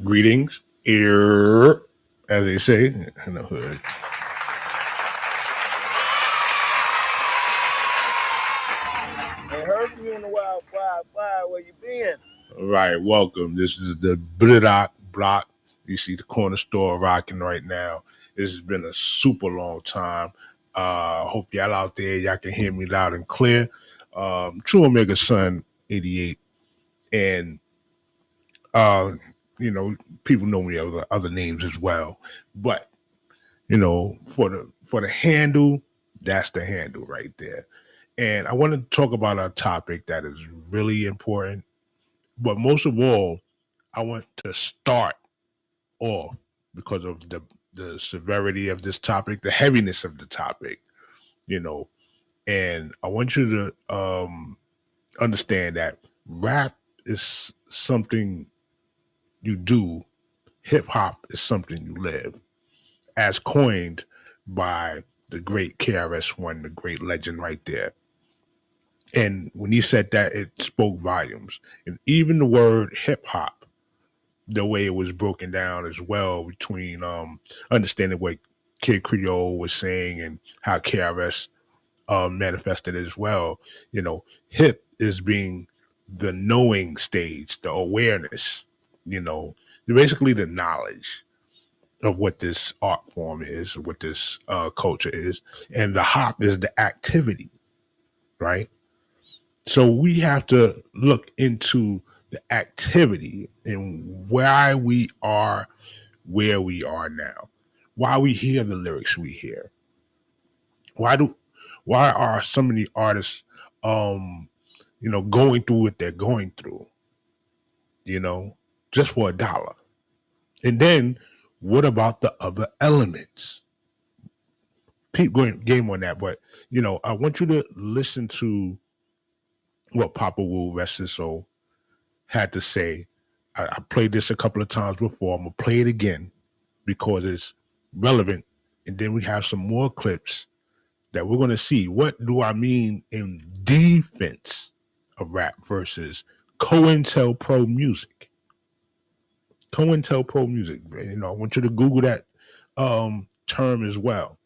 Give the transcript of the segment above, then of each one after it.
Greetings, as they say in the hood. I heard you in the wild fire. Where you been? All right, welcome. This is the Block Block. You see the corner store rocking right now. This has been a super long time. Hope y'all out there, y'all can hear me loud and clear. True Omega Sun 88. And people know me other names as well. But for the handle, that's the handle right there. And I want to talk about a topic that is really important. But most of all, I want to start off because of the severity of this topic, the heaviness of the topic, and I want you to understand that rap is something you do, hip hop is something you live, as coined by the great KRS-One, the great legend right there. And when he said that, it spoke volumes. And even the word hip hop, the way it was broken down as well, between understanding what Kid Creole was saying and how KRS manifested as well. Hip is being the knowing stage, the awareness, basically the knowledge of what this art form is, what this culture is. And the hop is the activity, right? So we have to look into the activity and why we are where we are now, why we hear the lyrics we hear. Why are so many artists going through what they're going through, just for $1? And then what about the other elements? Keep going game on that, but I want you to listen to what Papa Wu, rest his soul, had to say. I played this a couple of times before. I'm gonna play it again because it's relevant. And then we have some more clips that we're gonna see. What do I mean in defense of rap versus CoIntelPro music? CoIntelPro music. I want you to Google that term as well.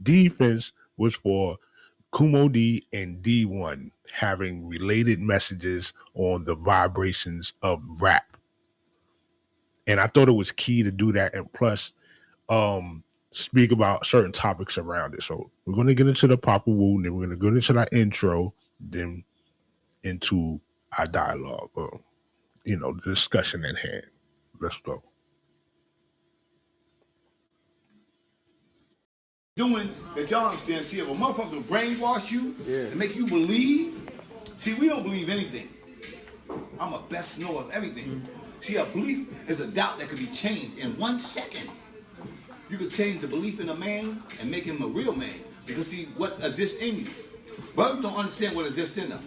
Defense was for Kumo D and D1 having related messages on the vibrations of rap. And I thought it was key to do that, and plus speak about certain topics around it. So we're going to get into the Papa Wu, and then we're going to go into that intro, then into our dialogue, or the discussion at hand. Let's go. Doing that y'all understand. See, if a motherfucker brainwash you and make you believe, see, we don't believe anything. I'm a best knower of everything. See, a belief is a doubt that can be changed in 1 second. You can change the belief in a man and make him a real man. Because see, what exists in you. Brothers don't understand what exists in them.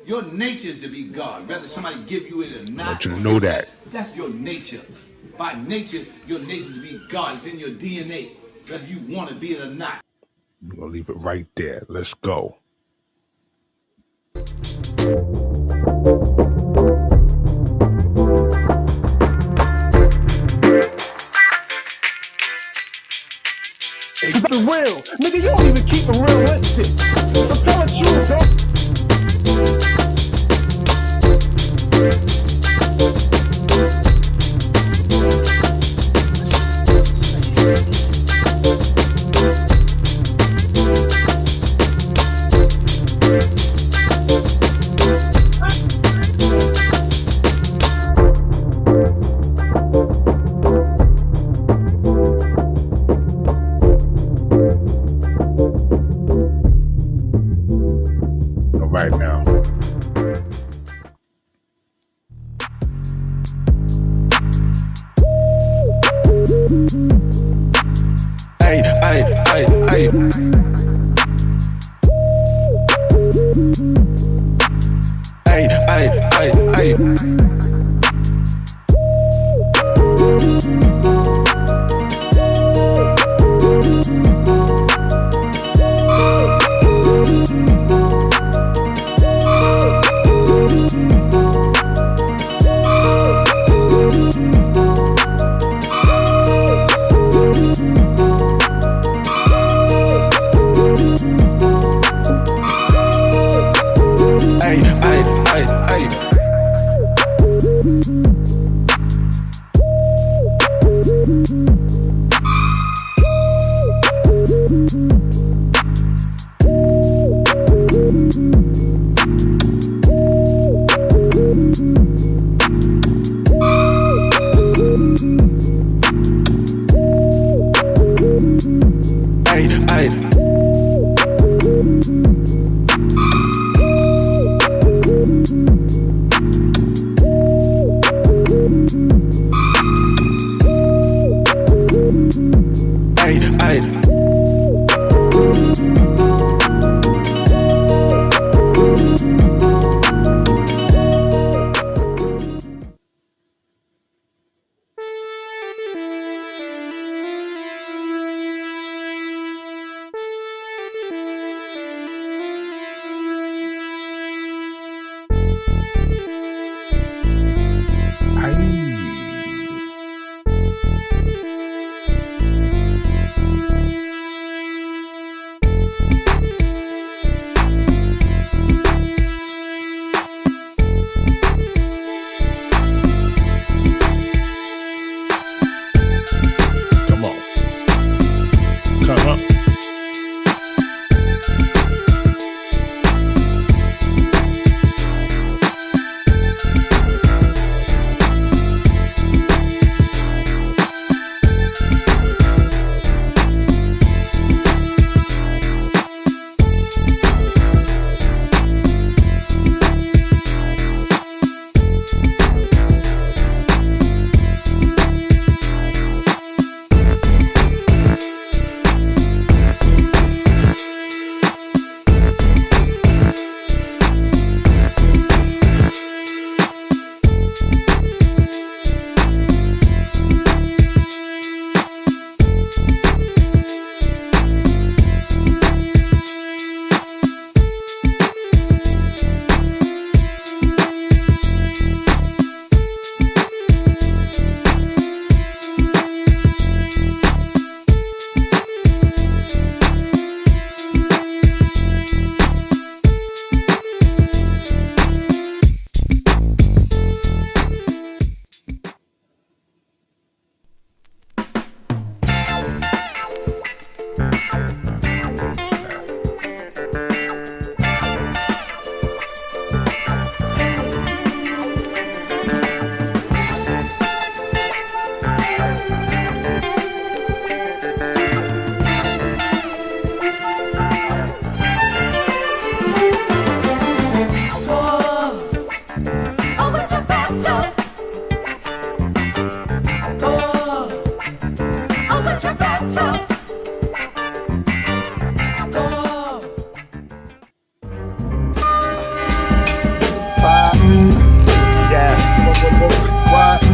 Your nature is to be God, whether somebody give you it or not. I want you to know that. That's your nature. By nature, your nature is to be God. It's in your DNA. Whether you want to be it or not. We're going to leave it right there. Let's go. It's real. Nigga, you don't even keep it realistic. So tell the truth, though. Right now. Hey, hey, hey, hey. Hey, hey, hey, hey.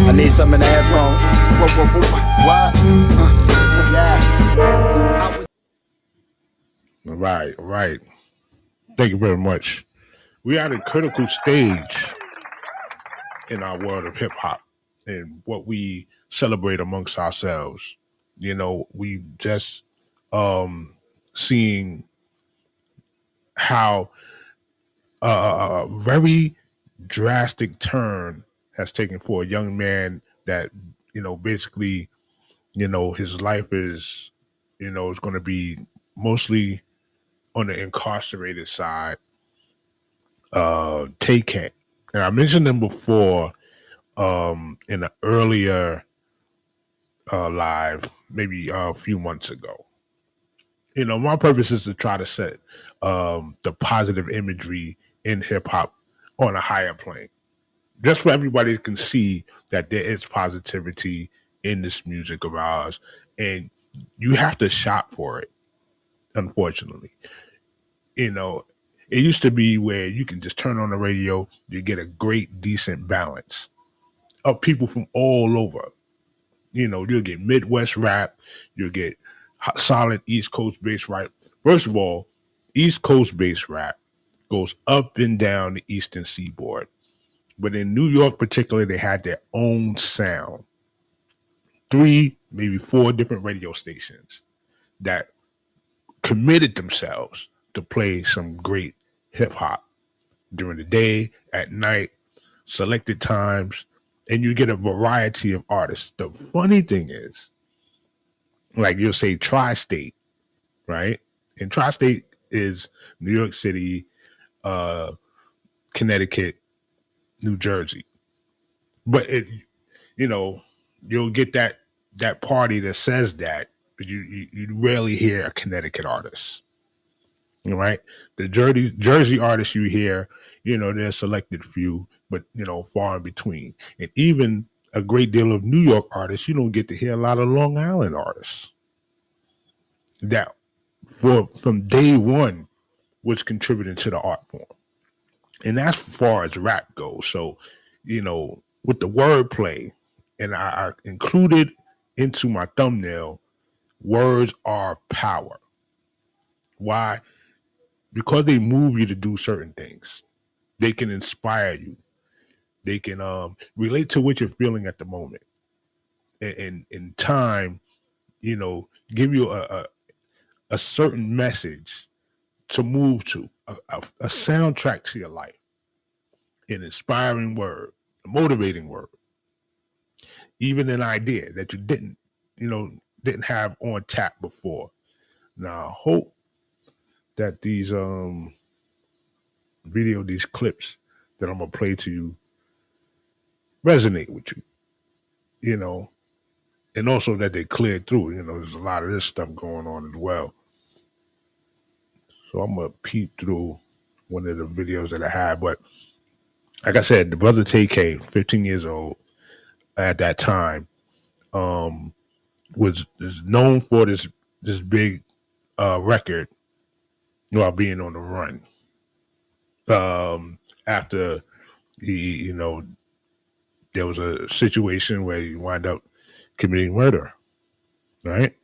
I need some in the headphone. What? Yeah. All right. Thank you very much. We are at a critical stage in our world of hip hop and what we celebrate amongst ourselves. You know, we've just seen how a very drastic turn has taken for a young man that, basically, his life is, is going to be mostly on the incarcerated side, Tay-Kent. And I mentioned him before in an earlier live, maybe a few months ago. My purpose is to try to set the positive imagery in hip hop on a higher plane, just for everybody can see that there is positivity in this music of ours, and you have to shop for it. Unfortunately, it used to be where you can just turn on the radio, you get a great, decent balance of people from all over. You'll get Midwest rap, you'll get solid East Coast bass rap. First of all, East Coast bass rap goes up and down the Eastern Seaboard. But in New York, particularly, they had their own sound. 3, maybe 4 different radio stations that committed themselves to play some great hip hop during the day, at night, selected times. and you get a variety of artists. The funny thing is, like you'll say tri-state, right? And tri-state is New York City, Connecticut, New Jersey. But it, you know, you'll get that party that says that, but you rarely hear a Connecticut artist, right? The Jersey artists you hear, there's a selected few, but far in between. And even a great deal of New York artists, you don't get to hear a lot of Long Island artists that from day one was contributing to the art form. And that's as far as rap goes. So, with the wordplay, and I included into my thumbnail, words are power. Why? Because they move you to do certain things. They can inspire you. They can relate to what you're feeling at the moment. And in time, give you a certain message to move to, a soundtrack to your life, an inspiring word, a motivating word, even an idea that you didn't have on tap before. Now, I hope that these these clips that I'm gonna play to you resonate with you, and also that they clear through. There's a lot of this stuff going on as well. So I'm gonna peep through one of the videos that I had. But like I said, the brother TK, 15 years old at that time, was known for this big record while being on the run. After he, there was a situation where he wound up committing murder, right?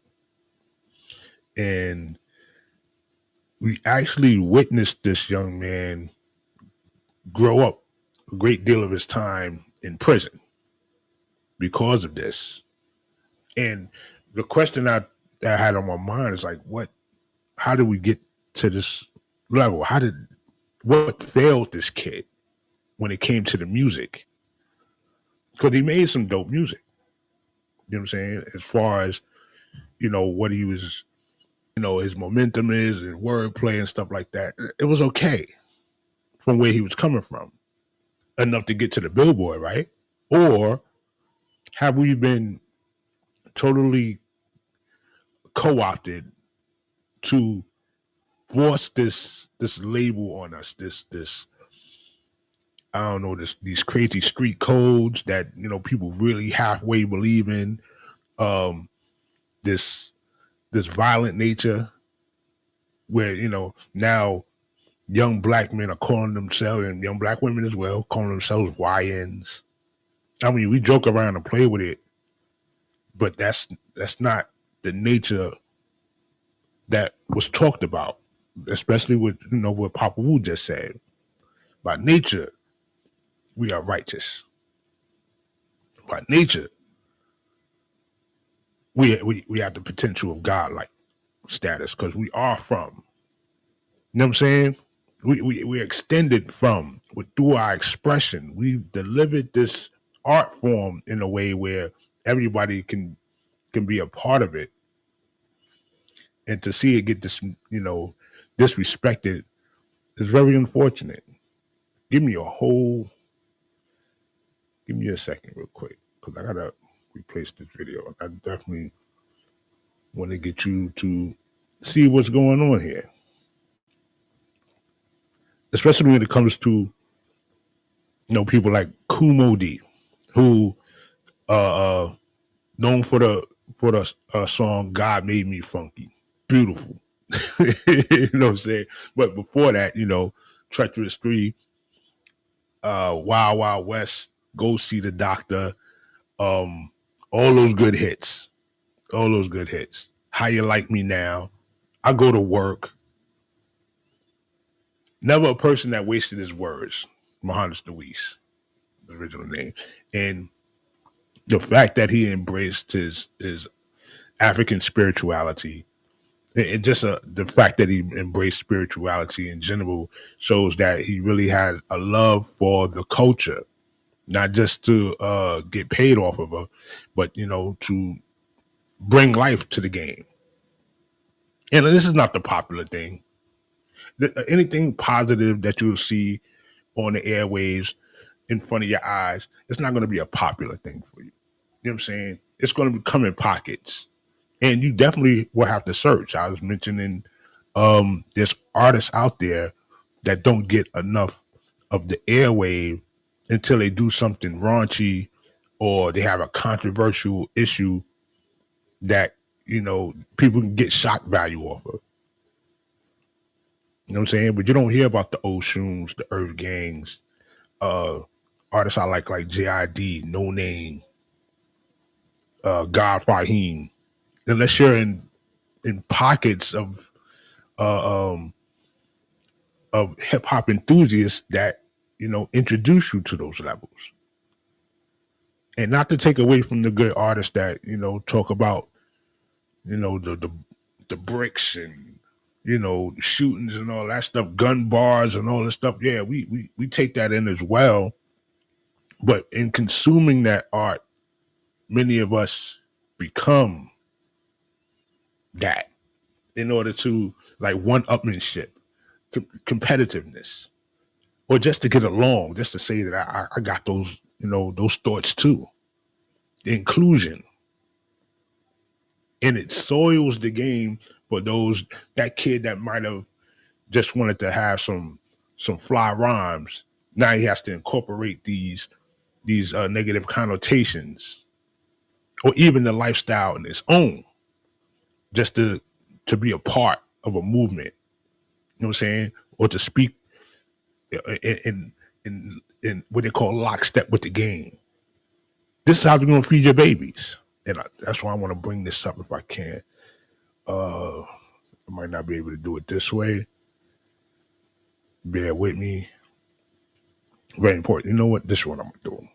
And we actually witnessed this young man grow up a great deal of his time in prison because of this. And the question that I had on my mind is like, how did we get to this level? What failed this kid when it came to the music? Because he made some dope music. You know what I'm saying? As far as, what he was, his momentum is and wordplay and stuff like that. It was okay from where he was coming from. Enough to get to the Billboard, right? Or have we been totally co-opted to force this label on us, this I don't know, these crazy street codes that people really halfway believe in, this violent nature where now young black men are calling themselves, and young black women as well, calling themselves YNs. I mean, we joke around and play with it, but that's not the nature that was talked about, especially with what Papa Wu just said. By nature, we are righteous. By nature, we have the potential of God-like status because we are from. You know what I'm saying? We extended from, through our expression. We've delivered this art form in a way where everybody can be a part of it. And to see it get disrespected is very unfortunate. Give me a second real quick, because I gotta replace this video. I definitely want to get you to see what's going on here. Especially when it comes to people like Kumo D, who known for the song "God Made Me Funky," beautiful. You know what I'm saying? But before that, Treacherous 3, Wild Wild West, Go See the Doctor, all those good hits. How You Like Me Now, I Go to Work. Never a person that wasted his words. Mohandas Deweese, the original name. And the fact that he embraced his African spirituality, and just the fact that he embraced spirituality in general, shows that he really had a love for the culture not just to get paid off of her, but to bring life to the game. And this is not the popular thing. Anything positive that you'll see on the airwaves in front of your eyes, it's not going to be a popular thing for you. You know what I'm saying? It's going to come in pockets, and you definitely will have to search. I was mentioning there's artists out there that don't get enough of the airwave until they do something raunchy or they have a controversial issue that people can get shock value off of. You know what I'm saying? But you don't hear about the Oceans, the Earth Gangs, artists I like JID, No Name, God Fahim, unless you're in pockets uh, um, of hip hop enthusiasts that introduce you to those levels. And not to take away from the good artists that talk about the bricks and shootings and all that stuff, gun bars and all this stuff. Yeah, we take that in as well. But in consuming that art, many of us become that in order to like one-upmanship, competitiveness, or just to get along, just to say that I got those those thoughts too. The inclusion, and it soils the game for that kid that might have just wanted to have some fly rhymes. Now he has to incorporate these negative connotations, or even the lifestyle in its own, just to be a part of a movement. You know what I'm saying? Or to speak in what they call lockstep with the game. This is how you're gonna feed your babies, and that's why I want to bring this up if I can. I might not be able to do it this way. Bear with me. Very important. You know what? This is what I'm gonna do.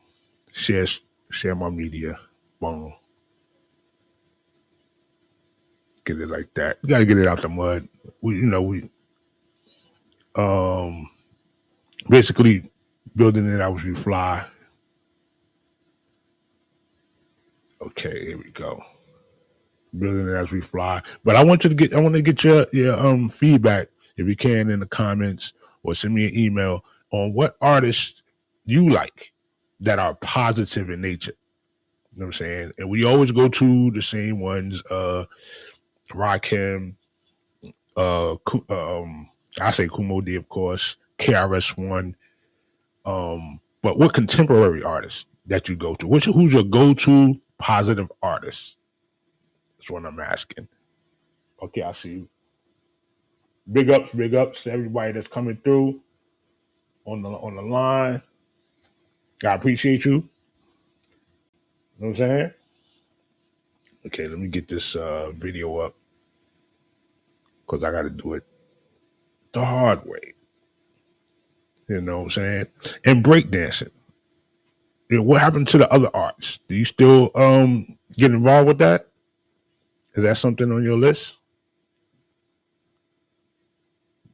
Share my media. Boom. Get it like that. You gotta get it out the mud. We basically building it out as we fly. Okay, here we go. Building it as we fly. But I want to get your feedback if you can in the comments, or send me an email on what artists you like that are positive in nature. You know what I'm saying? And we always go to the same ones, Rakim, I say Kumo D, of course, KRS-One. But what contemporary artists that you go to? Who's your go-to positive artist? That's what I'm asking. Okay, I see you. Big ups to everybody that's coming through on the line. I appreciate you. You know what I'm saying? Okay, let me get this video up because I got to do it the hard way. You know what I'm saying? And breakdancing. What happened to the other arts? Do you still get involved with that? Is that something on your list?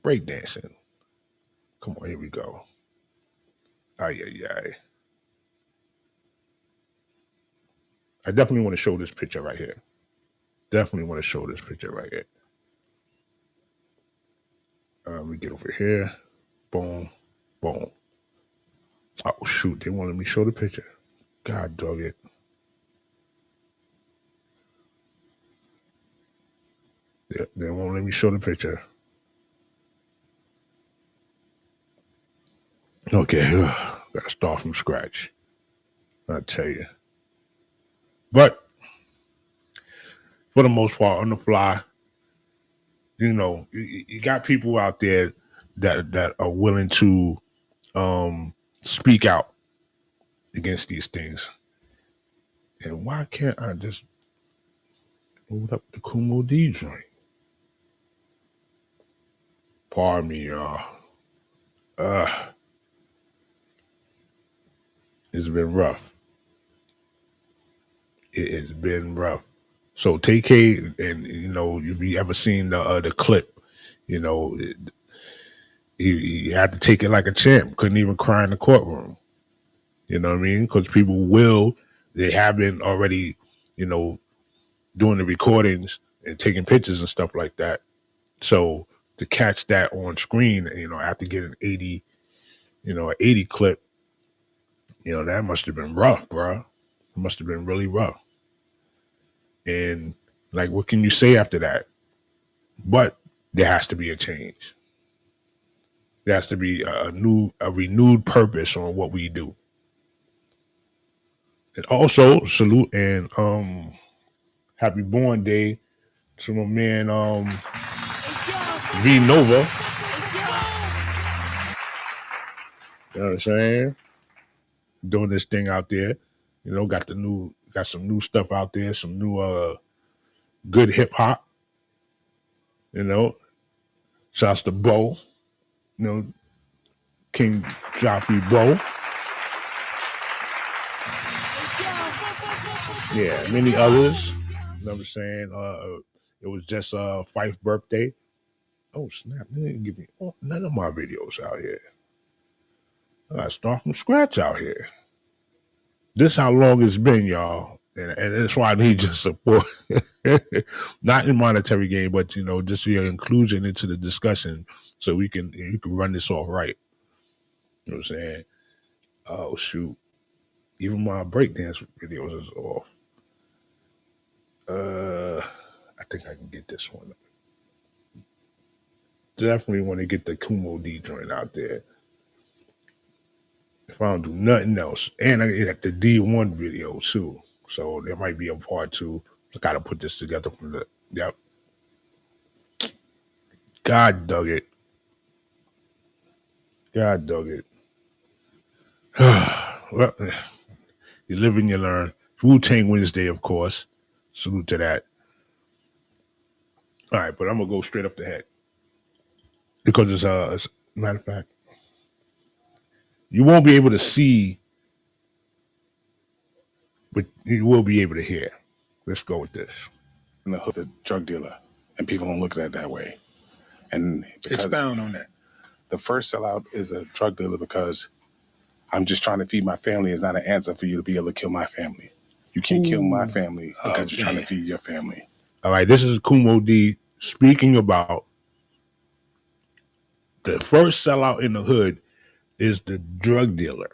Breakdancing. Come on, here we go. Ay. I definitely want to show this picture right here. Let me get over here. Boom. Oh, shoot. They wanted me to show the picture. God dog it. Yeah, they won't let me show the picture. Okay, gotta start from scratch. I tell you. But for the most part, on the fly, you got people out there that are willing to speak out against these things. And why can't I just load up the Kumo D joint? Pardon me, y'all. It's been rough. It has been rough. So TK, and if you ever seen the clip, he had to take it like a champ. Couldn't even cry in the courtroom. You know what I mean? Because they have been already, you know, doing the recordings and taking pictures and stuff like that. So to catch that on screen, you know, after getting 80, you know, an 80 clip, you know, that must have been rough, bro. It must have been really rough. And like, what can you say after that? But there has to be a change. There has to be a renewed purpose on what we do. And also salute and happy born day to my man V Nova. You know what I'm saying? Doing this thing out there. You know, got some new stuff out there, some new good hip hop. You know, shouts to Bo, you know, King Joffrey Bo. Yeah, many others. You know what I'm saying? It was just Fife's birthday. Oh snap! They didn't give me none of my videos out here. I gotta start from scratch out here. This how long it's been, y'all. And that's why I need your support. Not in monetary gain, but you know, just your inclusion into the discussion so you can run this off right. You know what I'm saying? Oh shoot. Even my breakdance videos is off. I think I can get this one. Definitely want to get the Kumo D joint out there. If I don't do nothing else. And I get the D1 video too. So there might be a part two. I gotta put this together from the yep. God dug it. God dug it. Well, you live and you learn. Wu-Tang Wednesday, of course. Salute to that. All right, but I'm gonna go straight up the head. Because it's matter of fact, you won't be able to see, but you will be able to hear. Let's go with this. In the hood, a drug dealer, and people don't look at it that way. And expound on that. The first sellout is a drug dealer because I'm just trying to feed my family is not an answer for you to be able to kill my family. You can't kill my family because you're trying to feed your family. All right, this is Kumo D speaking about the first sellout in the hood is the drug dealer.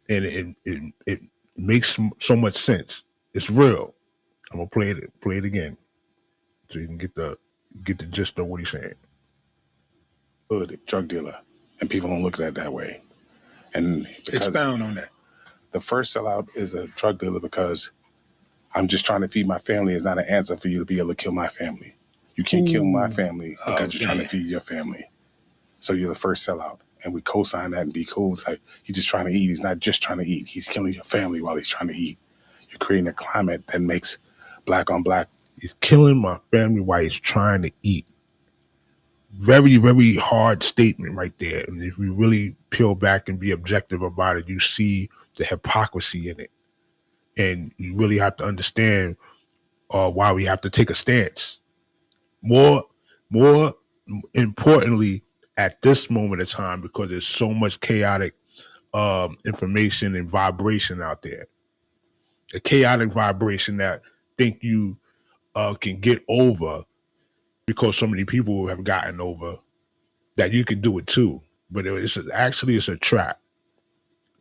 And it makes so much sense. It's real. I'm gonna play it again, so you can get the gist of what he's saying. Hood drug dealer, and people don't look at it that way. And expound on that. The first sellout is a drug dealer because I'm just trying to feed my family is not an answer for you to be able to kill my family. You can't kill my family because you're trying to feed your family. So you're the first sellout. And we co-sign that and be cool. It's like, he's just trying to eat. He's not just trying to eat. He's killing your family while he's trying to eat. You're creating a climate that makes black on black. He's killing my family while he's trying to eat. Very, very hard statement right there. And if you really peel back and be objective about it, you see the hypocrisy in it. And you really have to understand why we have to take a stance. More importantly, at this moment of time, because there's so much chaotic information and vibration out there. A chaotic vibration that think you can get over because so many people have gotten over that you can do it too. But it's a trap.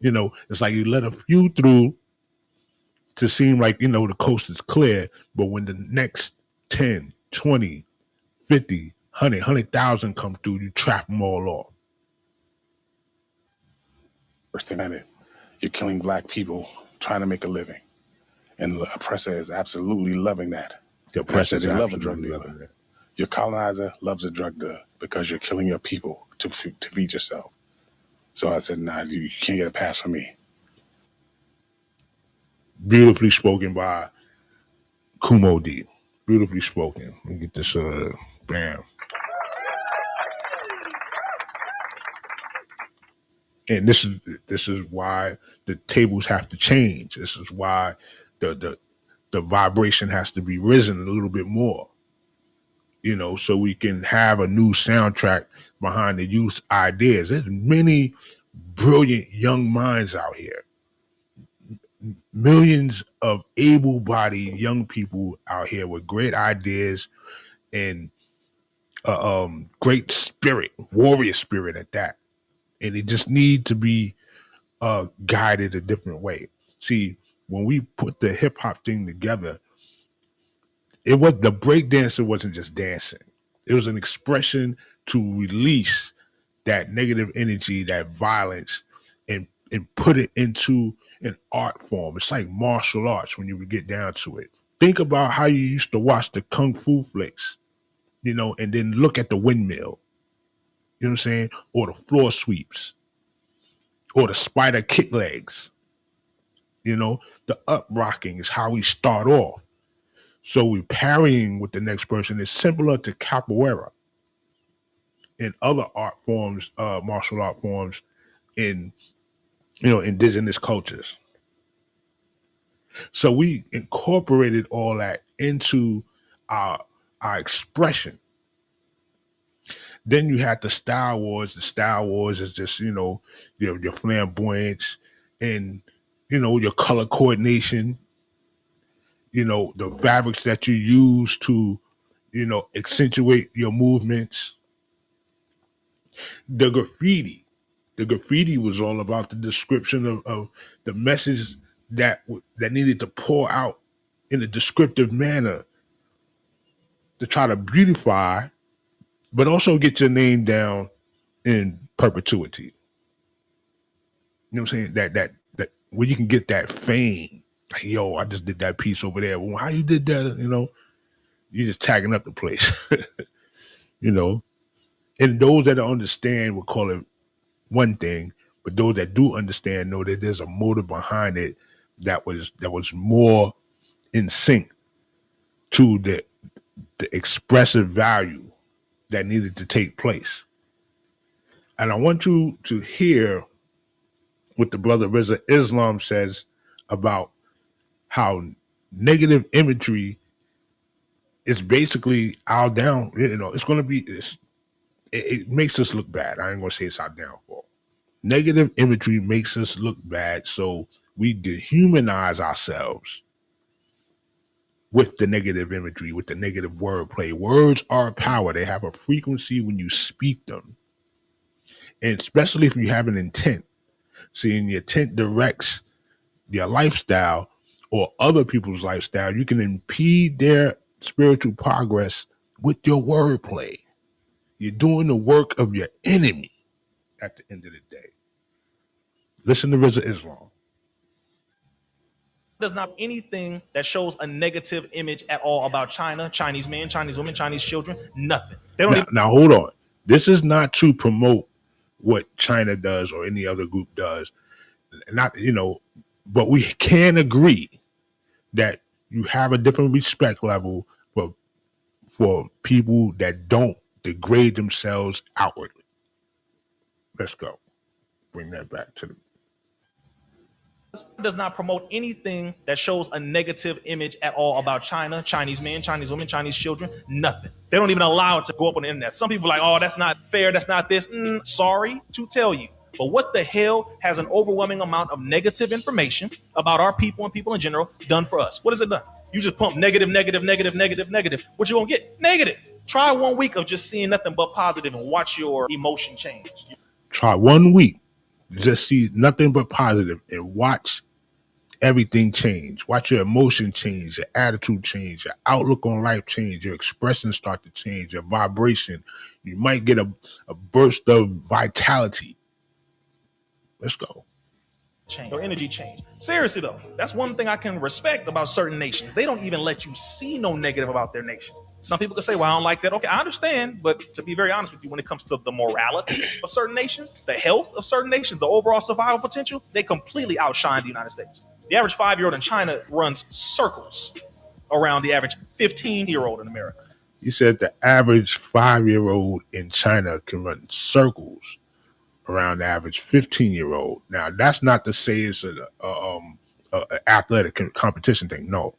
You know, it's like you let a few through to seem like, you know, the coast is clear. But when the next 10, 20, 50, 100,000 come through, you trap them all off. First thing at it, you're killing black people trying to make a living. And the oppressor is absolutely loving that. The oppressor they love a drug dealer. Your colonizer loves a drug dealer because you're killing your people to feed yourself. So I said, nah, you can't get a pass from me. Beautifully spoken by Kumo D. Beautifully spoken. Let me get this, bam. And this is why the tables have to change. This is why the vibration has to be risen a little bit more. You know, so we can have a new soundtrack behind the youth ideas. There's many brilliant young minds out here. Millions of able-bodied young people out here with great ideas and great spirit, warrior spirit at that. And they just need to be guided a different way. See, when we put the hip hop thing together, it was the breakdancer wasn't just dancing. It was an expression to release that negative energy, that violence, and put it into an art form. It's like martial arts when you would get down to it. Think about how you used to watch the kung fu flicks, and then look at the windmill. You know what I'm saying? Or the floor sweeps, or the spider kick legs. The up rocking is how we start off. So we parrying with the next person is similar to capoeira and other art forms, martial art forms in indigenous cultures. So we incorporated all that into our expression. Then you had the Style Wars. The Style Wars is just your flamboyance and your color coordination. The fabrics that you use to accentuate your movements. The graffiti. The graffiti was all about the description of the message that needed to pour out in a descriptive manner to try to beautify, but also get your name down in perpetuity. You know what I'm saying? That where you can get that fame. Like, yo, I just did that piece over there. Well, how you did that? You're just tagging up the place. And those that understand will call it one thing, but those that do understand know that there's a motive behind it that was more in sync to the expressive value that needed to take place. And I want you to hear what the brother Reza Islam says about how negative imagery is basically our down. It's going to be this. It makes us look bad. I ain't going to say it's our downfall. Negative imagery makes us look bad, so we dehumanize ourselves with the negative imagery, with the negative wordplay. Words are power. They have a frequency when you speak them. And especially if you have an intent. See, and your intent directs your lifestyle or other people's lifestyle, you can impede their spiritual progress with your wordplay. You're doing the work of your enemy at the end of the day. Listen to Reza Islam. Does not anything that shows a negative image at all about China, Chinese men, Chinese women, Chinese children, nothing. They don't now hold on. This is not to promote what China does or any other group does. But we can agree that you have a different respect level for people that don't degrade themselves outwardly. Let's go. Bring that back to the does not promote anything that shows a negative image at all about China, Chinese men, Chinese women, Chinese children, nothing. They don't even allow it to go up on the internet. Some people are like, oh, that's not fair, that's not this. Sorry to tell you. But what the hell has an overwhelming amount of negative information about our people and people in general done for us? What has it done? You just pump negative, negative, negative, negative, negative. What you gonna get? Negative. Try 1 week of just seeing nothing but positive and watch your emotion change. Try 1 week. Just see nothing but positive and watch everything change. Watch your emotion change, your attitude change, your outlook on life change, your expression start to change, your vibration. You might get a burst of vitality. Let's go. Change or energy change. Seriously though, that's one thing I can respect about certain nations. They don't even let you see no negative about their nation. Some people can say, well, I don't like that. Okay, I understand. But to be very honest with you, when it comes to the morality of certain nations, the health of certain nations, the overall survival potential, they completely outshine the United States. The average 5-year-old in China runs circles around the average 15-year-old in America. You said the average 5-year-old in China can run circles around the average 15-year-old. Now, that's not to say it's an athletic competition thing. No.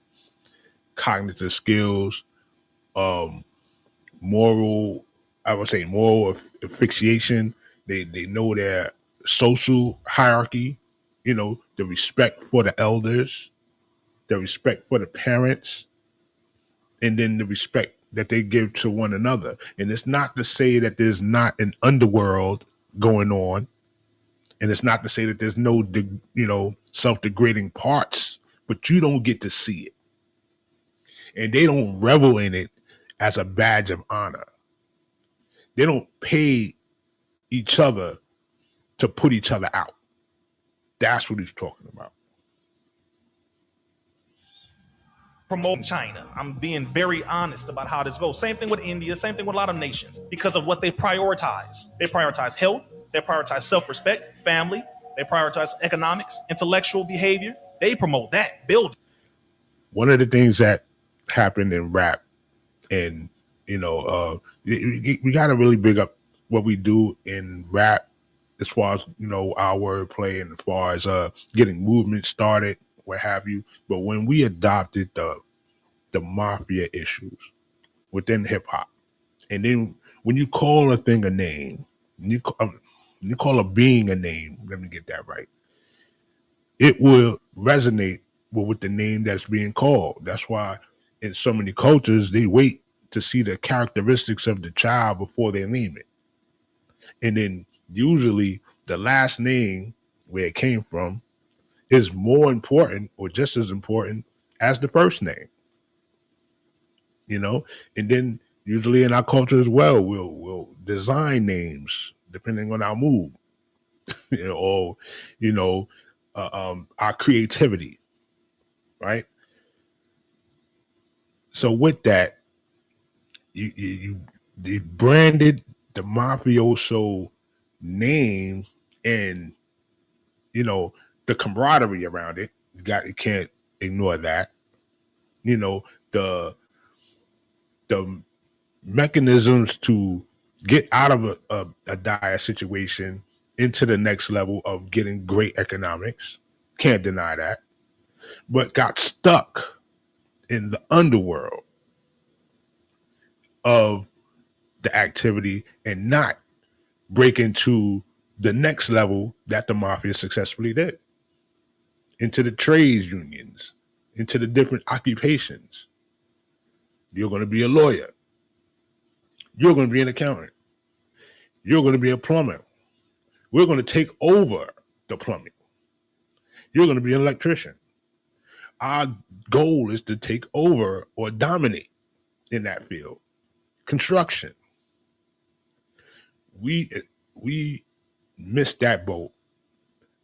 Cognitive skills, moral asphyxiation. They know their social hierarchy, the respect for the elders, the respect for the parents, and then the respect that they give to one another. And it's not to say that there's not an underworld going on, and it's not to say that there's no, self-degrading parts, but you don't get to see it. And they don't revel in it as a badge of honor. They don't pay each other to put each other out. That's what he's talking about. Promoting China. I'm being very honest about how this goes. Same thing with India, same thing with a lot of nations, because of what they prioritize. They prioritize health, they prioritize self-respect, family, they prioritize economics, intellectual behavior. They promote that, build. One of the things that happened in rap, and we got to really big up what we do in rap as far as, our wordplay, and as far as getting movement started, what have you. But when we adopted the mafia issues within hip hop, and then when you call a thing a name, you call a being a name, let me get that right, it will resonate with the name that's being called. That's why in so many cultures, they wait to see the characteristics of the child before they name it. And then usually the last name, where it came from, is more important or just as important as the first name. And then usually in our culture as well, we'll design names depending on our mood, or our creativity, right? So with that, you branded the mafioso name, and the camaraderie around it. You can't ignore that. The mechanisms to get out of a dire situation into the next level of getting great economics. Can't deny that. But got stuck in the underworld of the activity and not break into the next level that the mafia successfully did. Into the trades unions, into the different occupations. You're going to be a lawyer. You're going to be an accountant. You're going to be a plumber. We're going to take over the plumbing. You're going to be an electrician. Our goal is to take over or dominate in that field. Construction. We missed that boat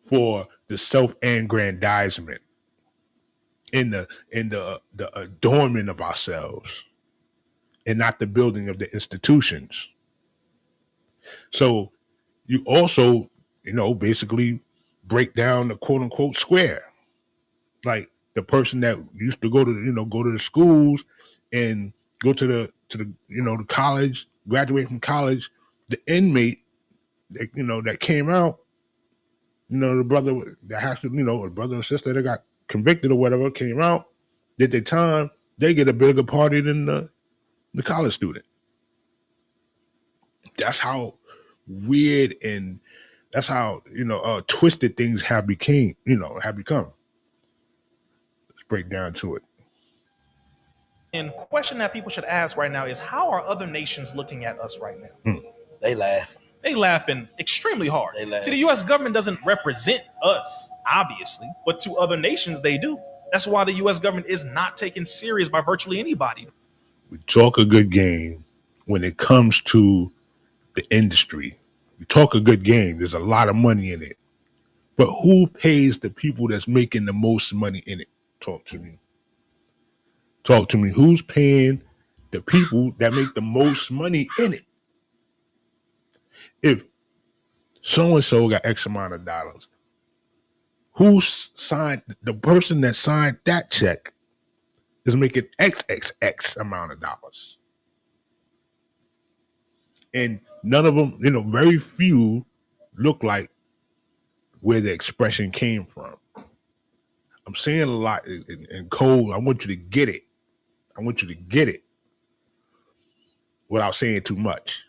for the self-aggrandizement in the adornment of ourselves, and not the building of the institutions. So you also, basically break down the quote unquote square. Like the person that used to go to the schools and go to the college, graduate from college, the inmate that came out, the brother that has to, a brother or sister that got convicted or whatever, came out, did their time, they get a bigger party than the college student. That's how weird, and that's how twisted things have become. Let's break down to it. And question that people should ask right now is, how are other nations looking at us right now? They laugh. They laughing extremely hard. See, the U.S. government doesn't represent us, obviously, but to other nations they do. That's why the U.S. government is not taken serious by virtually anybody. We talk a good game when it comes to the industry. We talk a good game. There's a lot of money in it. But who pays the people that's making the most money in it? Talk to me. Talk to me. Who's paying the people that make the most money in it? If so-and-so got X amount of dollars, who signed, the person that signed that check is making XXX amount of dollars. And none of them, very few look like where the expression came from. I'm saying a lot in code. I want you to get it. I want you to get it without saying too much.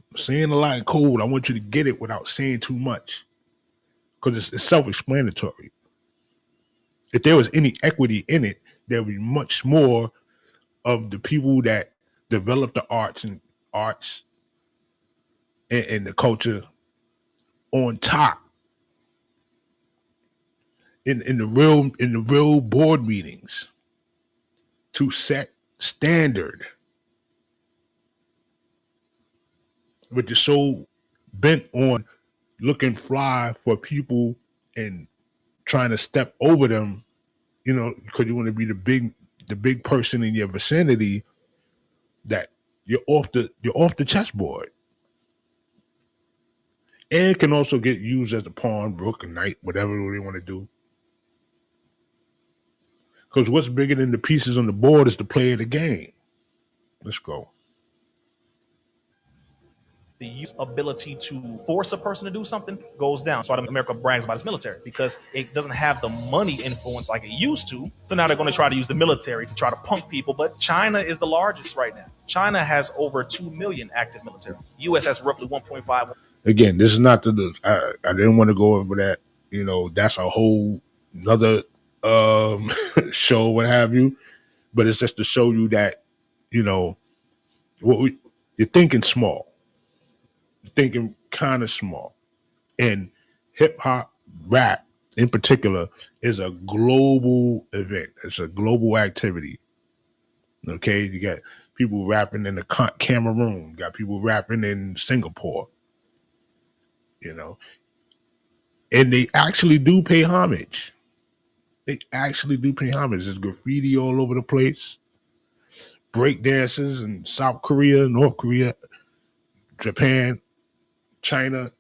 I'm saying a lot in code. I want you to get it without saying too much. because it's self-explanatory. If there was any equity in it, there would be much more of the people that develop the arts and the culture on top in the real board meetings to set standard, but you're so bent on looking fly for people and trying to step over them, because you want to be the big person in your vicinity, that you're off the chessboard. And it can also get used as a pawn, rook, and knight, whatever they want to do. Because what's bigger than the pieces on the board is the play of the game. Let's go. The use ability to force a person to do something goes down. So America brags about its military because it doesn't have the money influence like it used to. So now they're going to try to use the military to try to punk people. But China is the largest right now. China has over 2 million active military. U.S. has roughly 1.5. Again, this is not I didn't want to go over that. That's a whole another show, what have you. But it's just to show you that, you're thinking small. Thinking kind of small. And hip hop, rap in particular, is a global event. It's a global activity. Okay, you got people rapping in the Cameroon, got people rapping in Singapore, and they actually do pay homage. There's graffiti all over the place. Break dances in South Korea, North Korea, Japan, China,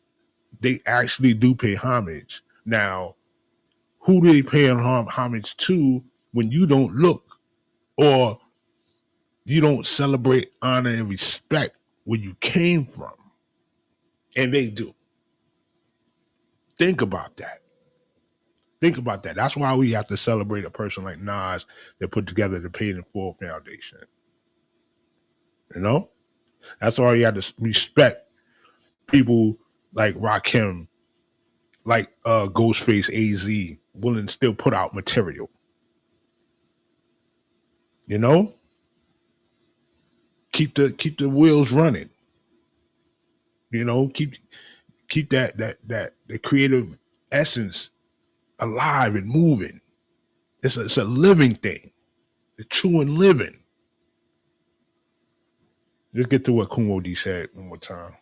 they actually do pay homage. Now, who do they pay homage to when you don't look or you don't celebrate, honor, and respect where you came from? And they do. Think about that. That's why we have to celebrate a person like Nas that put together the Paid in Full Foundation. That's why you have to respect people like Rakim, like Ghostface AZ, willing to still put out material. Keep the wheels running. Keep that the creative essence alive and moving. It's a living thing. It's true and living. Let's get to what Kumo D said one more time.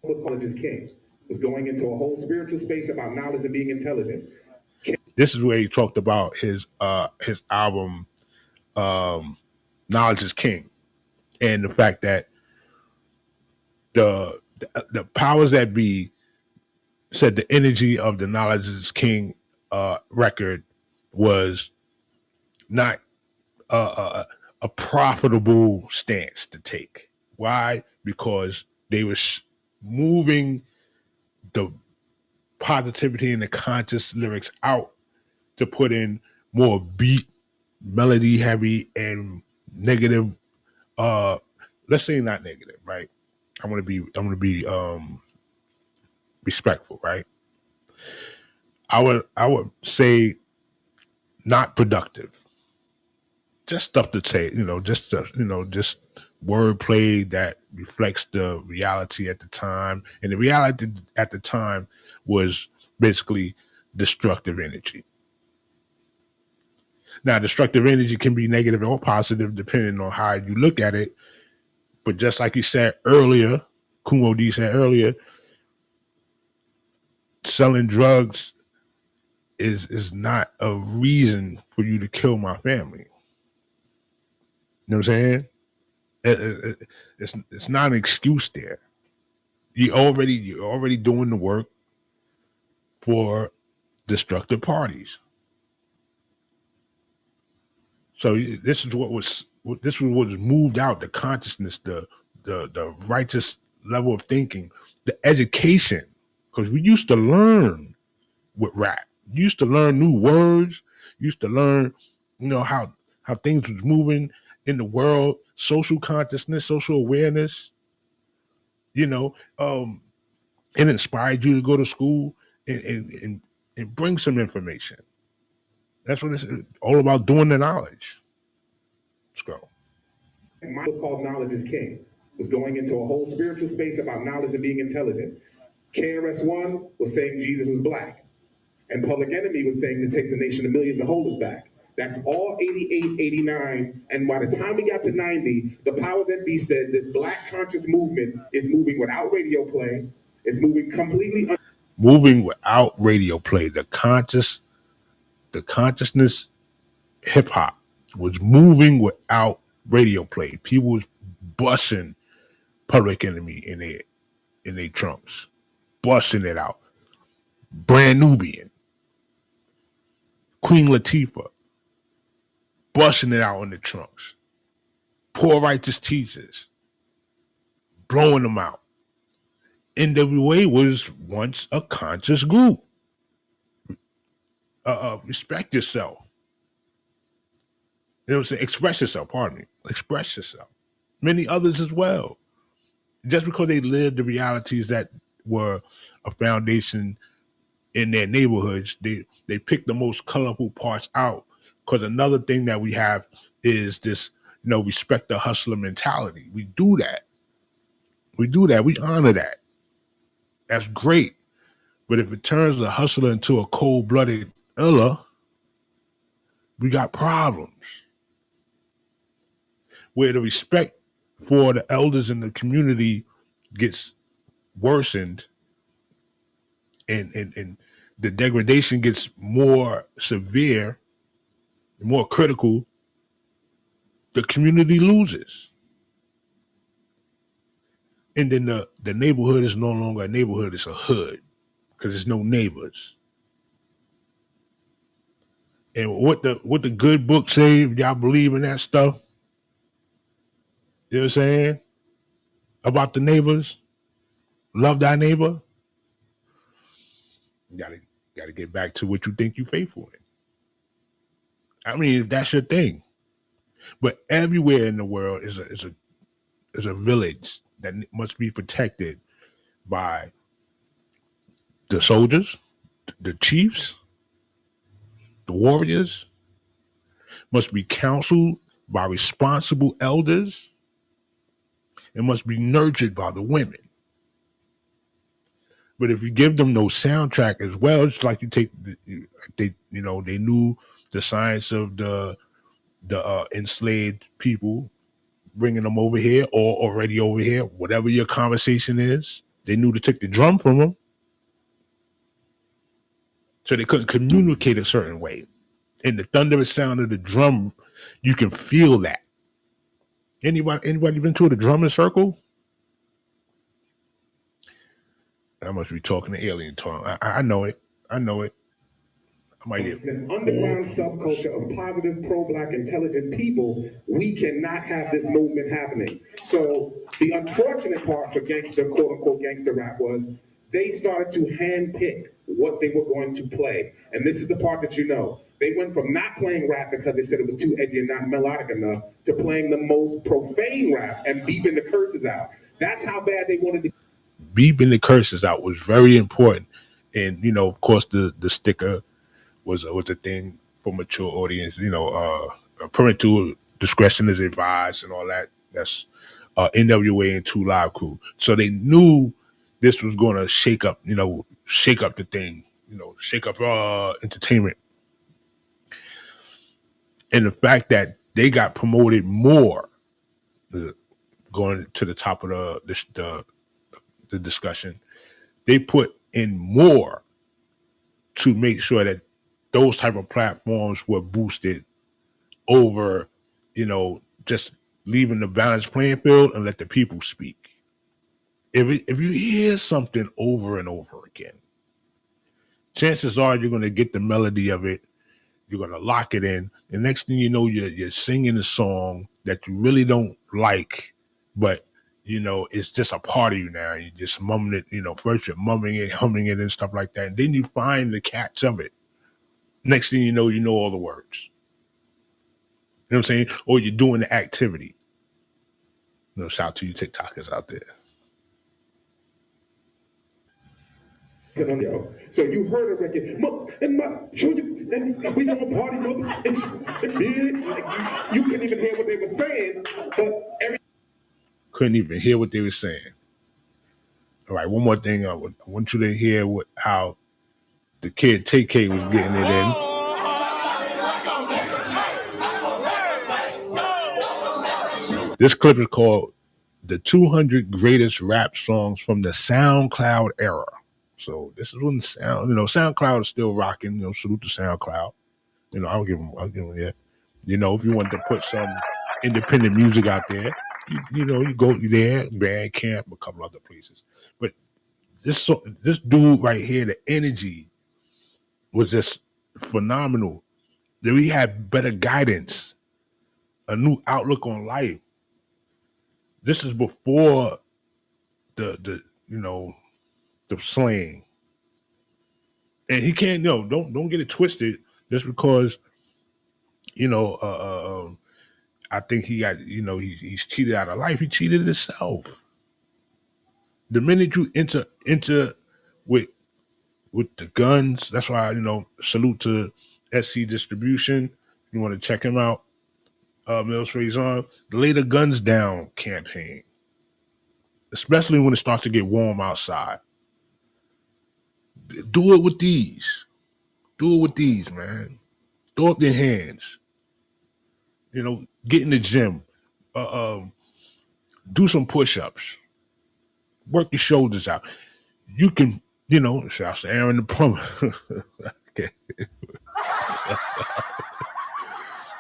Was college's king, was going into a whole spiritual space about knowledge and being intelligent. This is where he talked about his album, Knowledge is King, and the fact that the powers that be said the energy of the Knowledge is King record was not a profitable stance to take. Why? Because they were moving the positivity and the conscious lyrics out to put in more beat, melody heavy, and negative. Let's say not negative, right? I'm gonna be respectful, right? I would say not productive. Just stuff to say, just wordplay that reflects the reality at the time. And the reality at the time was basically destructive energy. Now, destructive energy can be negative or positive depending on how you look at it. But just like you said earlier, Kumo D said earlier, selling drugs is not a reason for you to kill my family. You know what I'm saying? It's not an excuse there. You're already doing the work for destructive parties. So this is what was moved out, the consciousness, the righteous level of thinking, the education, because we used to learn with rap. You used to learn new words. You used to learn, how things was moving in the world, social consciousness, social awareness. It inspired you to go to school. and bring some information. That's what it's all about, doing the knowledge. Let's go. Mine was called Knowledge is King. Was going into a whole spiritual space about knowledge and being intelligent. KRS-One was saying Jesus was black. And Public Enemy was saying to take the nation of millions and hold us back. That's all 88, 89. And by the time we got to 90, the powers that be said this black conscious movement is moving without radio play. It's moving completely. Moving without radio play. The consciousness hip hop was moving without radio play. People was busting Public Enemy in their trunks, busting it out. Brand Nubian, Queen Latifah, busting it out in the trunks. Poor Righteous Teachers, blowing them out. NWA was once a conscious group. Respect yourself. You know what I'm saying? Express yourself, pardon me. Express yourself. Many others as well. Just because they lived the realities that were a foundation in their neighborhoods, they pick the most colorful parts out. Because another thing that we have is this, respect the hustler mentality. We do that. We honor that. That's great. But if it turns the hustler into a cold-blooded illa, we got problems. Where the respect for the elders in the community gets worsened and the degradation gets more severe, more critical, the community loses. And then the neighborhood is no longer a neighborhood, it's a hood, because there's no neighbors. And what the good book say, if y'all believe in that stuff, you know what I'm saying? About the neighbors, love thy neighbor. You gotta get back to what you think you're faithful in. I mean, if that's your thing. But everywhere in the world is a village that must be protected by the soldiers, the chiefs, the warriors, must be counseled by responsible elders, and must be nurtured by the women. But if you give them no soundtrack as well, it's like you take they knew the science of the enslaved people, bringing them over here or already over here, whatever your conversation is. They knew to take the drum from them, so they couldn't communicate a certain way. In the thunderous sound of the drum, you can feel that. Anybody been to the drumming circle? I must be talking to alien talk. I know it. I might get An underground subculture of positive, pro-black, intelligent people. We cannot have this movement happening. So the unfortunate part for gangster, quote-unquote gangster rap was they started to handpick what they were going to play. And this is the part that they went from not playing rap because they said it was too edgy and not melodic enough to playing the most profane rap and beeping the curses out. That's how bad they wanted to. Beeping the curses out was very important. And, of course, the sticker was a thing for mature audience. Parental discretion is advised and all that. That's NWA and 2 Live Crew. So they knew this was going to shake up the thing, shake up entertainment. And the fact that they got promoted more, going to the top of the discussion, they put in more to make sure that those type of platforms were boosted over, just leaving the balanced playing field and let the people speak. If you hear something over and over again, chances are you're going to get the melody of it. You're going to lock it in. The next thing you know, you're singing a song that you really don't like, but, it's just a part of you now. You're just mumbling it, first you're mumbling it, humming it and stuff like that. And then you find the catch of it. Next thing you know all the words. You know what I'm saying? Or you're doing the activity. Shout out to you TikTokers out there. So you heard a record, and we gonna party, mother, and you couldn't even hear what they were saying, but couldn't even hear what they were saying. All right, one more thing. I want you to hear how the kid TK was getting it in. This clip is called "The 200 Greatest Rap Songs from the SoundCloud Era." So this is when SoundCloud is still rocking. Salute to SoundCloud. I'll give them. Yeah. If you want to put some independent music out there, you go there, Bandcamp, a couple other places. But this dude right here, the energy was just phenomenal. That we had better guidance, a new outlook on life. This is before the slang, and he can't. Don't get it twisted. Just because I think he got he's cheated out of life. He cheated himself. The minute you enter with the guns, that's why salute to SC Distribution. You want to check him out, Mills Faison. The Lay the Guns Down campaign, especially when it starts to get warm outside. Do it with these. Do it with these, man. Throw up your hands. Get in the gym. Do some push-ups. Work your shoulders out. You can, shouts to Aaron the plumber. Okay.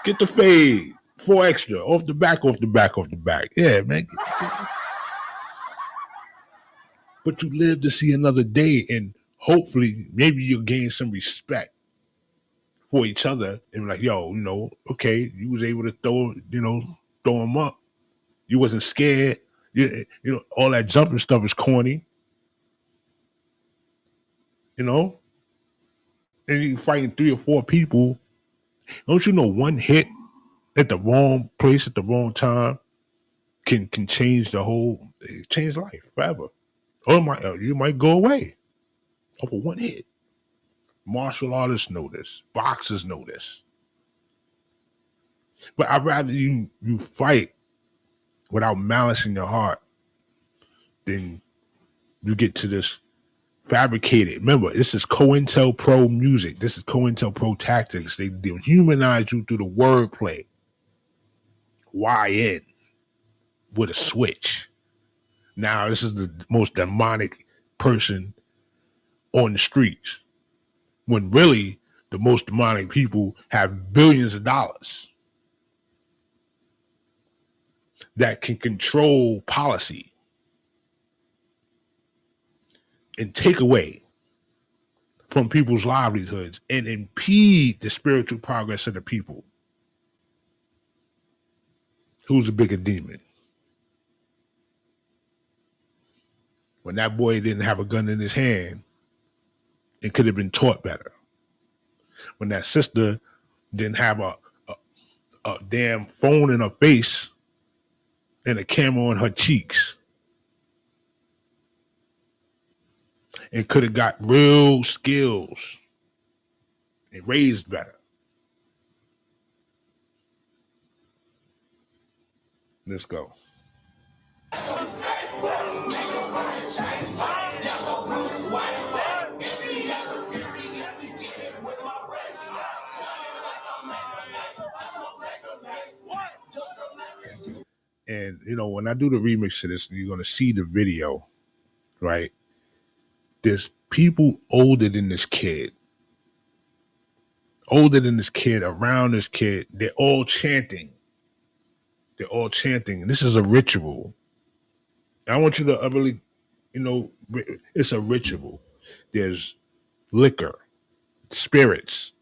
Get the fade. 4 extra. Off the back. Yeah, man. But you live to see another day, and hopefully maybe you'll gain some respect for each other and like, yo, okay, you was able to throw them up. You wasn't scared. All that jumping stuff is corny. And you fighting 3 or 4 people. Don't you know one hit at the wrong place at the wrong time can change change life forever. Or you might go away over one hit. Martial artists know this. Boxers know this. But I'd rather you fight without malice in your heart than you get to this fabricated. Remember, this is CoIntelPro music. This is CoIntelPro tactics. They humanize you through the wordplay. YN with a switch. Now, this is the most demonic person on the streets. When really, the most demonic people have billions of dollars that can control policy and take away from people's livelihoods and impede the spiritual progress of the people. Who's the bigger demon? When that boy didn't have a gun in his hand, it could have been taught better. When that sister didn't have a damn phone in her face and a camera on her cheeks, and could have got real skills and raised better. Let's go. And when I do the remix to this, you're gonna see the video, right? There's people older than this kid, around this kid. They're all chanting. And this is a ritual. I want you to really, it's a ritual. There's liquor, spirits,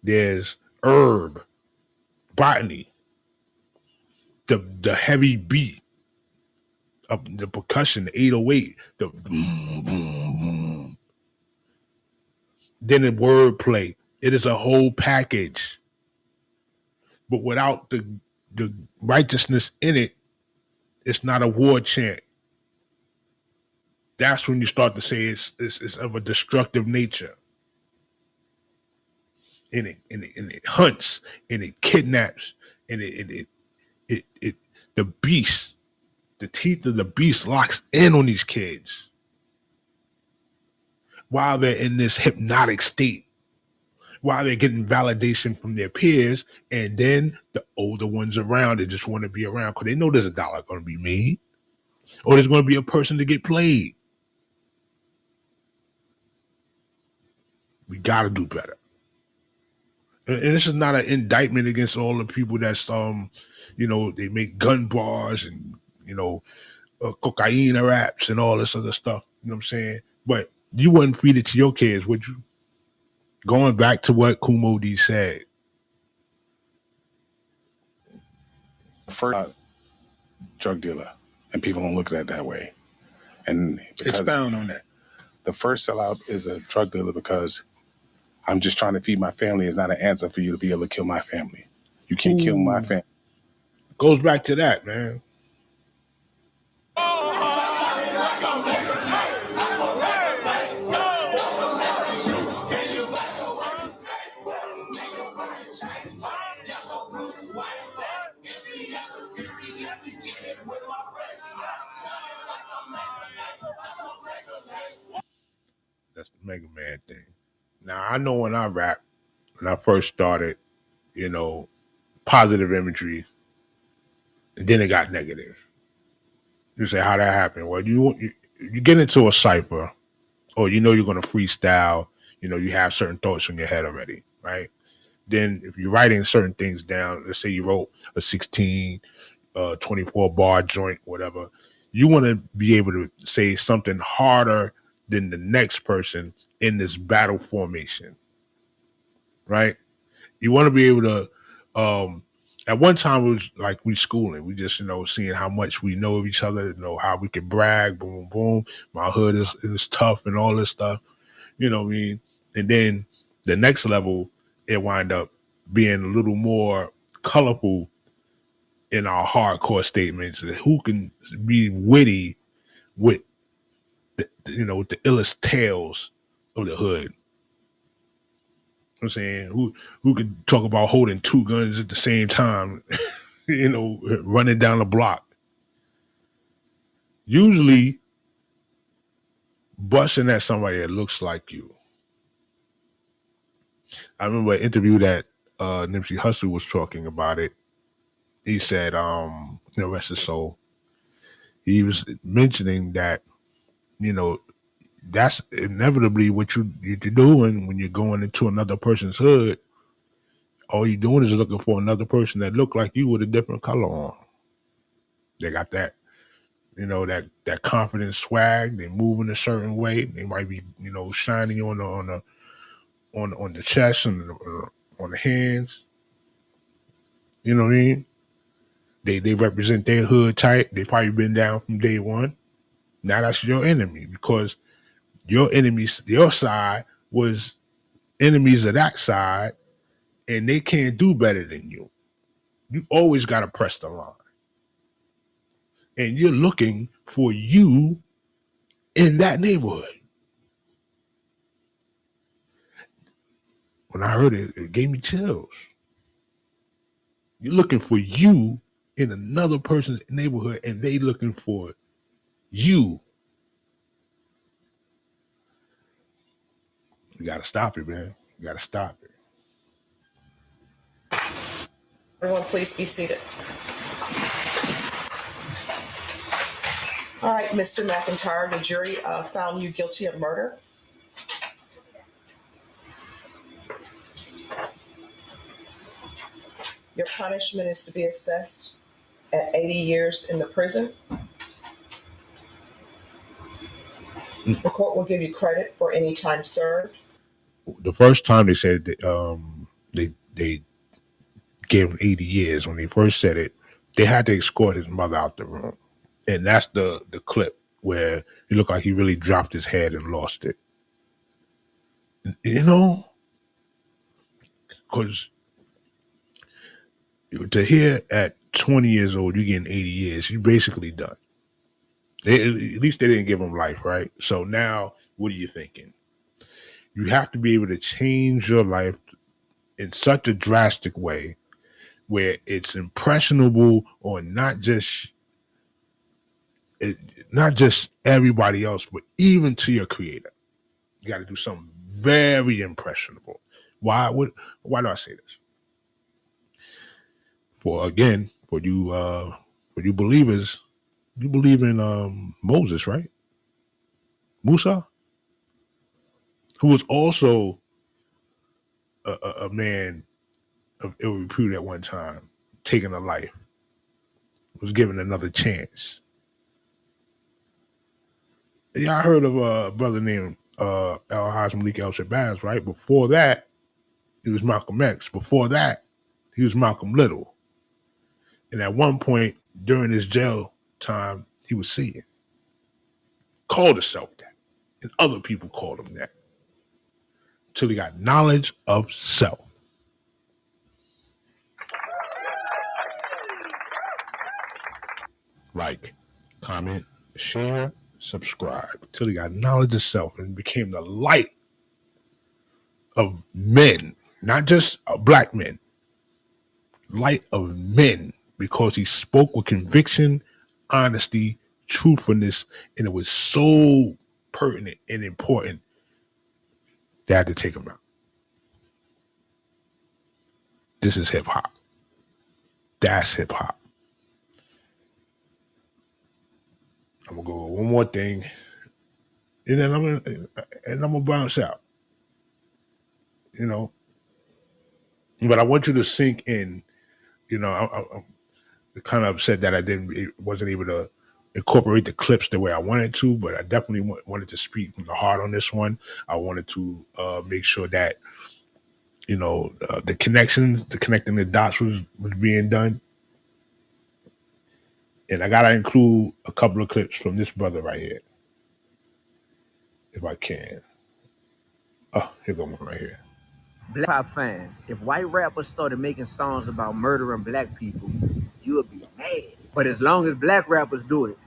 there's herb, botany, the heavy beat of the percussion, the 808, the boom, boom, boom. Then the wordplay. It is a whole package. But without the righteousness in it, it's not a war chant. that's when you start to say it's of a destructive nature. And it hunts and it kidnaps and it the beast, the teeth of the beast locks in on these kids while they're in this hypnotic state, while they're getting validation from their peers, and then the older ones around, they just want to be around because they know there's a dollar going to be made, or there's going to be a person to get played. We got to do better. And this is not an indictment against all the people that's they make gun bars and cocaine raps and all this other stuff. You know what I'm saying? But you wouldn't feed it to your kids, would you? Going back to what Kumo D said. First drug dealer, and people don't look at it that way. And expound on that. The first sellout is a drug dealer because I'm just trying to feed my family is not an answer for you to be able to kill my family. You can't kill my family. Goes back to that, man. That's the Mega Man thing. Now I know when I rap, when I first started, positive imagery, and then it got negative. You say how that happened? Well, you get into a cipher, or you're going to freestyle. You have certain thoughts in your head already, right? Then if you're writing certain things down, let's say you wrote a 16, 24 bar joint, whatever, you want to be able to say something harder than the next person in this battle formation, right? You want to be able to, at one time it was like we schooling. We just, seeing how much we know of each other, how we can brag, boom, boom. My hood is tough and all this stuff. You know what I mean? And then the next level, it wind up being a little more colorful in our hardcore statements. Who can be witty with with the illest tales of the hood? I'm saying who could talk about holding two guns at the same time, running down the block. Usually busting at somebody that looks like you. I remember an interview that Nipsey Hussle was talking about it. He said, rest his soul. He was mentioning that, that's inevitably what you're doing when you're going into another person's hood. All you're doing is looking for another person that look like you with a different color on. They got that, that confident swag. They move in a certain way. They might be, shiny on the chest and on the hands. You know what I mean? They represent their hood type. They probably been down from day one. Now that's your enemy because your enemies, your side was enemies of that side, and they can't do better than you. You always got to press the line. And you're looking for you in that neighborhood. When I heard it, it gave me chills. You're looking for you in another person's neighborhood, and they looking for you. You got to stop it, man. You got to stop it. Everyone, please be seated. All right, Mr. McIntyre, the jury found you guilty of murder. Your punishment is to be assessed at 80 years in the prison. The court will give you credit for any time served. The first time they said they gave him 80 years. When they first said it, they had to escort his mother out the room. And that's the clip where it looked like he really dropped his head and lost it. Because to hear at 20 years old, you're getting 80 years, you're basically done. At least they didn't give him life, right? So now, what are you thinking? You have to be able to change your life in such a drastic way where it's impressionable on not just everybody else, but even to your creator. You got to do something very impressionable. Why do I say this? For you believers, you believe in Moses, right? Musa, who was also a man of ill repute at one time, taking a life, was given another chance. Y'all heard of a brother named El-Haj Malik El-Shabazz, right? Before that, he was Malcolm X. Before that, he was Malcolm Little. And at one point during his jail time, he was seeing. Called himself that. And other people called him that. Till he got knowledge of self. Like, comment, share, subscribe. Till he got knowledge of self and became the light of men, not just black men, light of men, because he spoke with conviction, honesty, truthfulness, and it was so pertinent and important they had to take him out. This is hip hop. That's hip hop. I'm gonna go one more thing, and then I'm gonna bounce out. You know, but I want you to sink in. You know, I'm kind of upset that I wasn't able to incorporate the clips the way I wanted to, but I definitely wanted to speak from the heart on this one. I wanted to make sure that the connecting the dots was being done, and I gotta include a couple of clips from this brother right here, if I can. Oh, here goes one right here. Black pop fans, if white rappers started making songs about murdering black people, you would be mad. But as long as black rappers do it,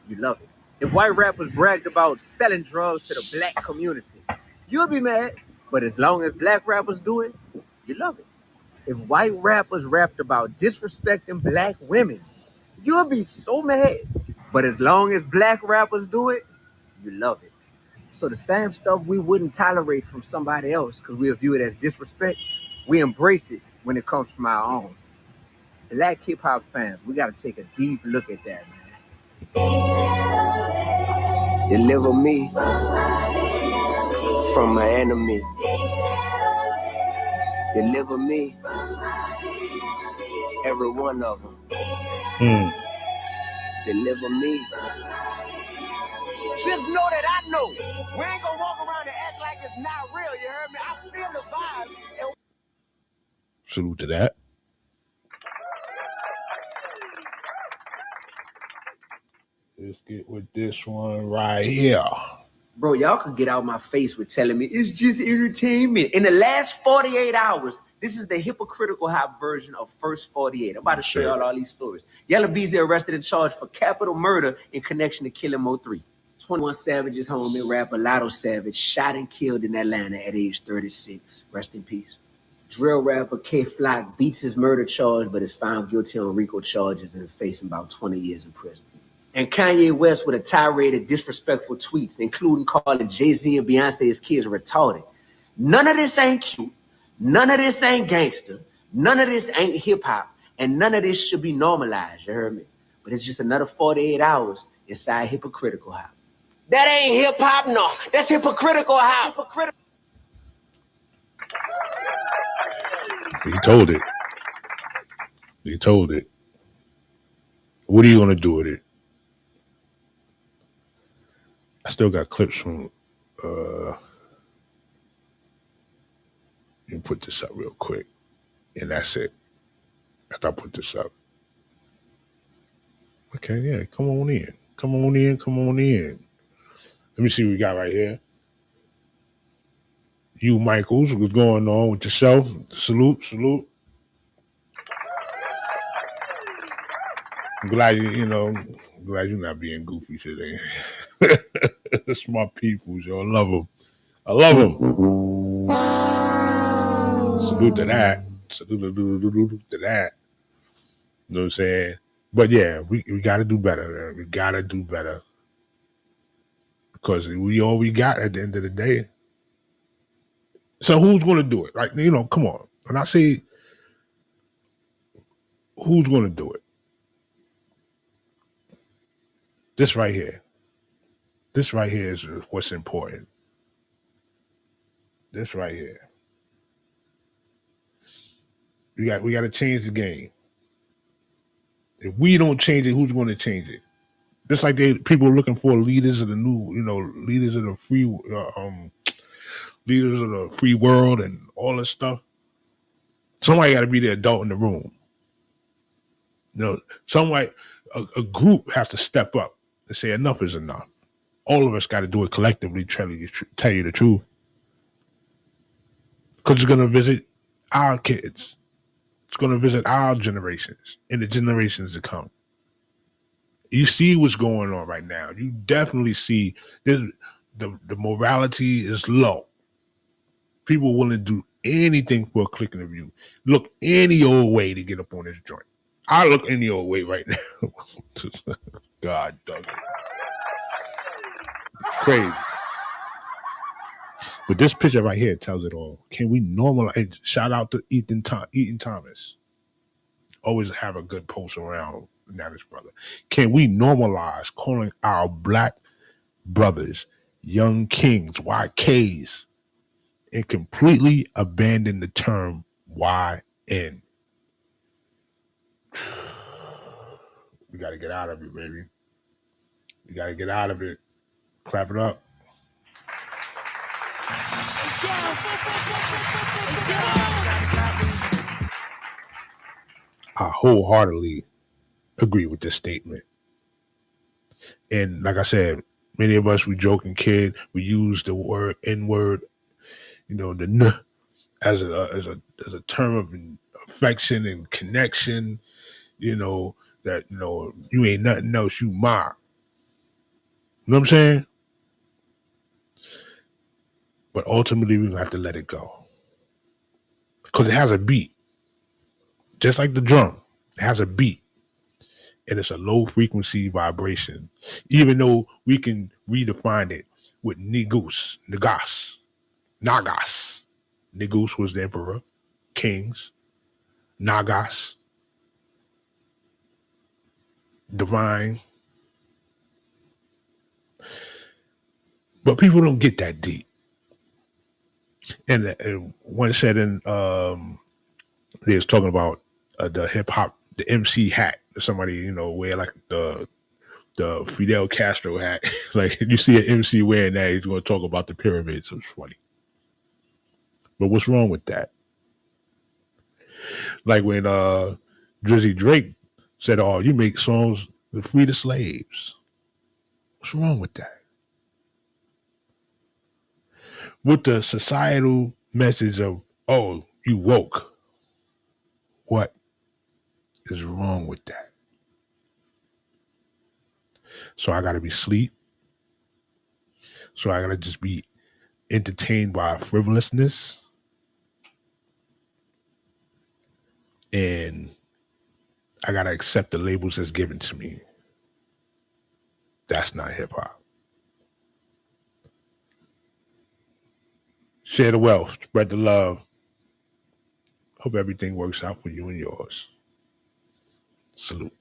you love it. If white rappers bragged about selling drugs to the black community, you'll be mad. But as long as black rappers do it, you love it. If white rappers rapped about disrespecting black women, you'll be so mad. But as long as black rappers do it, you love it. So the same stuff we wouldn't tolerate from somebody else because we'll view it as disrespect, we embrace it when it comes from our own. Black hip hop fans, we gotta take a deep look at that, man. Deliver me from my enemy. Deliver me, every one of them. Deliver me. Just know that I know. We ain't gonna walk around and act like it's not real, you heard me? I feel the vibes. Salute to that. Let's get with this one right here. Bro, y'all could get out my face with telling me it's just entertainment. In the last 48 hours, this is the hypocritical hop version of First 48. I'm about to show y'all all these stories. Yella Beezy arrested and charged for capital murder in connection to killing Mo 3. 21 Savage's homie, rapper Lotto Savage, shot and killed in Atlanta at age 36. Rest in peace. Drill rapper K Flock beats his murder charge, but is found guilty on RICO charges and facing about 20 years in prison. And Kanye West with a tirade of disrespectful tweets, including calling Jay-Z and Beyonce's kids retarded. None of this ain't cute. None of this ain't gangster. None of this ain't hip-hop. And none of this should be normalized, you heard me? But it's just another 48 hours inside hypocritical hop. That ain't hip-hop, no. That's hypocritical hop. He told it. He told it. What are you gonna do with it? I still got clips from let me put this up real quick. And that's it. After I put this up. Okay, yeah, come on in. Come on in, come on in. Let me see what we got right here. You Michaels, what's going on with yourself? Salute, salute. I'm glad glad you're not being goofy today. It's my peoples, yo. I love them. I love them. Salute to that. Salute to that. You know what I'm saying? But yeah, we got to do better, man. We got to do better because we all we got at the end of the day. So who's going to do it? Like, come on. When I say who's going to do it, this right here. This right here is what's important. This right here. We got to change the game. If we don't change it, who's going to change it? Just like people are looking for leaders of the new, leaders of the free, leaders of the free world and all this stuff. Somebody got to be the adult in the room. Somebody, a group has to step up and say enough is enough. All of us got to do it collectively. Tell you the truth, because it's going to visit our kids. It's going to visit our generations and the generations to come. You see what's going on right now. You definitely see the morality is low. People willing to do anything for a click of a view. Look any old way to get up on this joint. I look any old way right now. God dog it. Crazy. But this picture right here tells it all. Can we normalize? Shout out to Eaton Thomas. Always have a good post around Navis brother. Can we normalize calling our black brothers young kings, YKs, and completely abandon the term YN? We got to get out of it, baby. We got to get out of it. Clap it up. I wholeheartedly agree with this statement. And like I said, many of us, we joking kid, we use the word N-word, the N as a term of affection and connection, that you ain't nothing else, you ma. You know what I'm saying? But ultimately we're gonna have to let it go. Because it has a beat. Just like the drum, it has a beat. And it's a low frequency vibration. Even though we can redefine it with Negus, Nagas. Negus was the emperor, kings, Nagas, divine. But people don't get that deep. And one said they was talking about the hip hop, the MC hat. Somebody, wear like the Fidel Castro hat. Like you see an MC wearing that, he's going to talk about the pyramids. It's funny. But what's wrong with that? Like when Drizzy Drake said, "Oh, you make songs to free the slaves." What's wrong with that? With the societal message of, "Oh, you woke." What is wrong with that? So I got to be asleep. So I got to just be entertained by frivolousness. And I got to accept the labels that's given to me. That's not hip hop. Share the wealth, spread the love. Hope everything works out for you and yours. Salute.